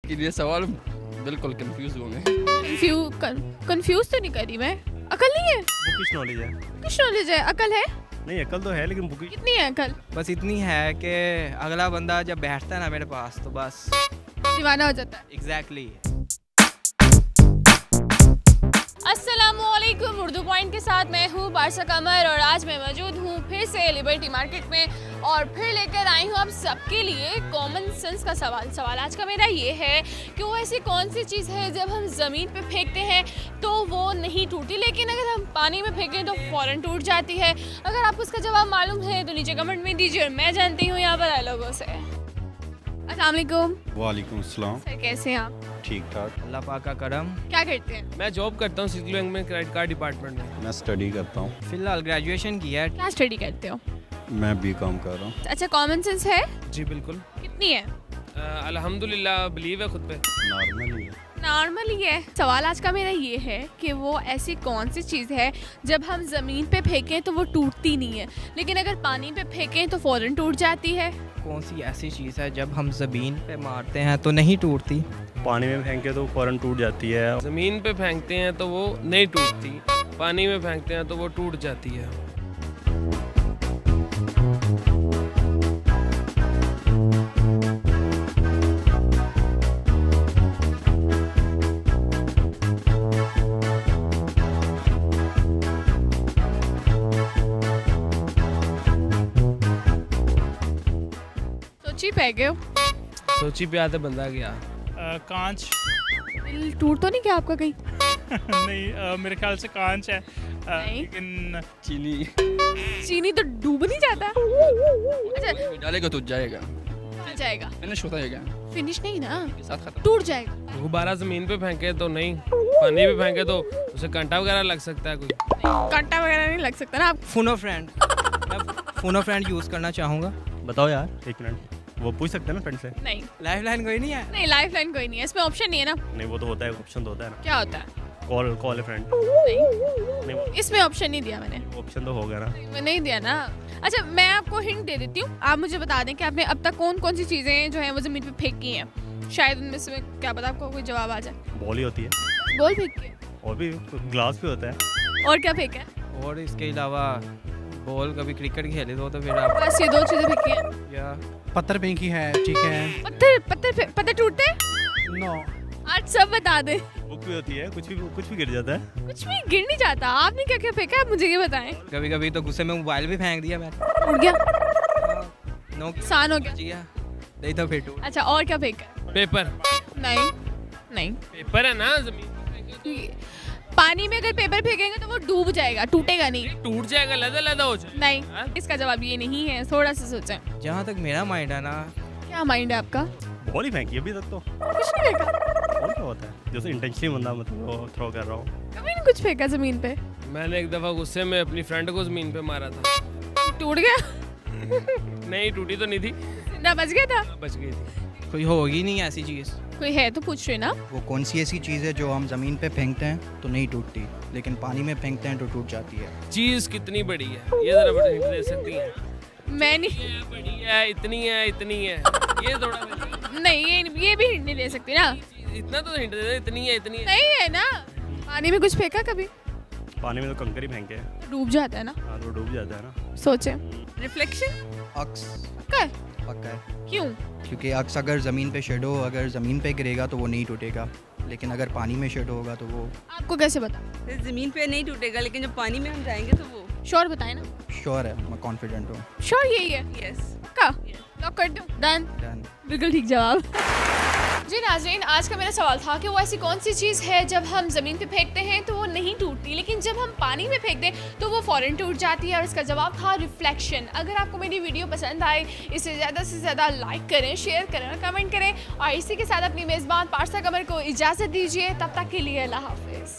कि ये सवाल बिल्कुल कंफ्यूज हो गए। कंफ्यूज तो नहीं करी मैं। अकल नहीं है? बुकिश नॉलेज है। कुछ नॉलेज है, अकल है? नहीं अकल तो है लेकिन बुकिश। कितनी है अकल? बस इतनी है कि अगला बंदा जब बैठता है ना मेरे पास तो बस दीवाना हो जाता है। एग्जैक्टली। अस्सलामुअलैकुम। उर्दू पॉइंट के साथ मैं हूँ बारसा कमर और आज मैं मौजूद हूँ फिर से लिबर्टी मार्केट में और फिर लेकर आई हूँ आप सबके लिए कॉमन सेंस का सवाल आज का मेरा ये है कि वो ऐसी कौन सी चीज़ है जब हम ज़मीन पे फेंकते हैं तो वो नहीं टूटती, लेकिन अगर हम पानी में फेंकें तो फ़ौरन टूट जाती है। अगर आपको उसका जवाब मालूम है तो नीचे कमेंट में दीजिए और मैं जानती हूँ यहाँ पर लोगों से। अस्सलाम वालेकुम। वालेकुम अस्सलाम। सर कैसे हैं आप? ठीक ठाक। अल्लाह पाक का करम। क्या करते हैं? मैं जॉब करता हूँ सिटी बैंक में, क्रेडिट कार्ड डिपार्टमेंट में। मैं स्टडी करता हूँ। फिलहाल ग्रेजुएशन किया है। क्या स्टडी करते हो? मैं बीकॉम कर रहा हूँ। अच्छा, कॉमन सेंस है? जी बिल्कुल। कितनी है? अल्हम्दुलिल्लाह बिलीव है खुद पे। नॉर्मल ही है। नॉर्मल ही है। सवाल आज का मेरा ये है कि वो ऐसी कौन सी चीज़ है जब हम ज़मीन पे फेंकें तो वो टूटती नहीं है, लेकिन अगर पानी पे फेंकें तो फ़ौरन टूट जाती है। कौन सी ऐसी चीज़ है जब हम ज़मीन पे मारते हैं तो नहीं टूटती? पानी में फेंके तो फ़ौरन टूट जाती है। ज़मीन पे फेंकते हैं तो वो नहीं टूटती, पानी में फेंकते हैं तो वो टूट जाती है। सोची पै गए हो? सोची पे आते बंदा गया। कांच। दिल टूट तो नहीं गया आपका कहीं? नहीं, मेरे ख्याल से कांच है। नहीं। लेकिन चीनी चीनी तो डूब नहीं जाता। अच्छा, डालेगा तो जाएगा, टूट जाएगा। फिनिश हो जाएगा, फिनिश नहीं ना, के साथ खत्म। टूट जाएगा। गुब्बारा ज़मीन पे फेंके तो नहीं, पानी पे फेंके तो उसे कांटा वगैरह लग सकता है कोई। कांटा वगैरह नहीं लग सकता ना। आप फोनो फ्रेंड। मैं फोनो फ्रेंड यूज़ करना चाहूँगा। बताओ यार, एक मिनट। वो पूछ सकते हैं ना फ्रेंड से। नहीं लाइफ लाइन कोई नहीं है? नहीं, लाइफ लाइन कोई नहीं है, इसमें ऑप्शन नहीं है ना। नहीं वो तो होता है, ऑप्शन तो होता है ना। क्या होता है? कॉल है फ्रेंड। नहीं, नहीं वो इसमें ऑप्शन नहीं दिया मैंने। ऑप्शन तो होगा ना। मैं नहीं दिया ना। अच्छा, मैं आपको हिंट दे देती हूँ, आप मुझे बता दें कि आपने अब तक कौन कौन सी चीज़ें जो हैं वो ज़मीन पे फेंकी हैं। शायद उनमें से क्या पता आपको कोई जवाब आ जाए। बॉल ही होती है। बॉल फेंकी है? और भी ग्लास भी होता है। और क्या फेंका है? और इसके अलावा बॉल कभी क्रिकेट खेले तो फिर आप बस ये दो चीज़ें फेंकी हैं। या पत्थर फेंकी है, ठीक है। पत्थर टूटते हैं? नो। आज सब बता दे। बुक भी होती है, कुछ भी गिर जाता है। कुछ भी गिर नहीं जाता। आपने क्या क्या फेंका, आप मुझे ये बताएं। कभी कभी तो गुस्से में मोबाइल भी फेंक दिया मैं। उड़ गया? नो नुकसान हो गया? जिया नहीं तो फिर टूट। अच्छा, और क्या फेंका है? पेपर। नहीं नहीं, पेपर है ना, ज़मीन पे फेंके पानी में अगर पेपर फेंकेंगे तो वो डूब जाएगा, टूटेगा नहीं। तो टूट जाएगा, लदा हो जाएगा। नहीं, हाँ? इसका जवाब ये नहीं है, थोड़ा सा सोचें। जहाँ तक मेरा माइंड है ना, क्या माइंड है आपका? बॉल ही फेंकी अभी तक तो। कुछ नहीं फेंका, बॉल क्या होता है? जैसे इंटेंशनली बंदा मतलब वो थ्रो कर रहा हो। कभी नहीं कुछ फेंका जमीन पे। मैंने एक दफ़ा गुस्से में अपनी फ्रेंड को ज़मीन पे मारा था। टूट गया? नहीं टूटी तो नहीं थी, जिंदा बच गया था? बच गई थी। कोई होगी नहीं ऐसी चीज़। कोई है तो पूछ रहे ना। वो कौन सी ऐसी चीज़ है जो हम ज़मीन पे फेंकते हैं तो नहीं टूटती, लेकिन पानी में फेंकते हैं तो टूट जाती है? चीज़ कितनी बड़ी है, ये ज़रा बड़ा हिंट दे सकती हैं? मैं नहीं, ये बड़ी है, इतनी है, इतनी है, ये थोड़ा नहीं, ये भी हिंट नहीं दे सकती ना। इतना तो हिंट दे दे, इतनी है, इतनी है। नहीं है ना। पानी में कुछ फेंका कभी? पानी में तो कंकर ही फेंके। डूब जाता है ना। हाँ तो डूब जाता है ना। सोचे। रिफ्लेक्शन? अक्स पक्का है? पक्का है, क्यों? क्योंकि अक्स अगर ज़मीन पे शेडो अगर ज़मीन पे गिरेगा तो वो नहीं टूटेगा, लेकिन अगर पानी में शेडो होगा तो वो। आपको कैसे पता? ज़मीन पे नहीं टूटेगा, लेकिन जब पानी में हम जाएंगे तो वो। श्योर बताए ना। श्योर है, मैं कॉन्फिडेंट हूँ। श्योर यही है? यस। पक्का? लॉक कर दूं? डन? डन। बिल्कुल ठीक जवाब। जी नाज़रीन, आज का मेरा सवाल था कि वो ऐसी कौन सी चीज़ है जब हम ज़मीन पे फेंकते हैं तो वो नहीं टूटती, लेकिन जब हम पानी में फेंक दें तो वो फ़ौरन टूट जाती है, और इसका जवाब था रिफ्लेक्शन। अगर आपको मेरी वीडियो पसंद आए, इसे ज़्यादा से ज़्यादा लाइक करें, शेयर करें और कमेंट करें, और इसी के साथ अपनी मेज़बान पारसा कमर को इजाज़त दीजिए। तब तक के लिए अल्लाह हाफिज़।